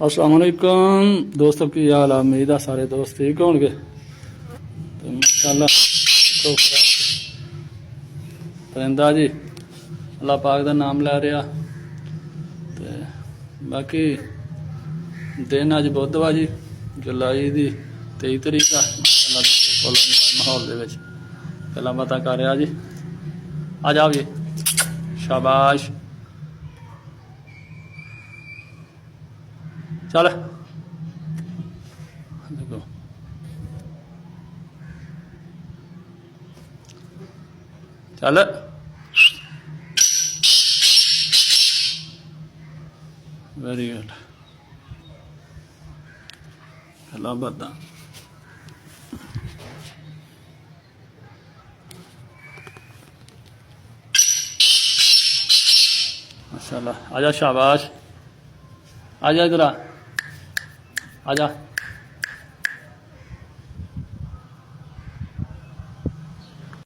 अस्सलाम वालेकुम दोस्तों, की हाल है? उम्मीद है सारे दोस्त ठीक होंगे। तो माशाल्लाह देखो परिंदा जी अल्लाह पाक का नाम लै रहा। तो बाकी दिन अज बुधवार जी जुलाई की 23 तरीक आ। माहौल दे विच गल्लां बातां कर रहा जी। आ जाओ जी, शाबाश चल देखो चल वेरी गुड गल्लां बातां। माशाल्लाह आजा शाबाश आजा इधर आजा।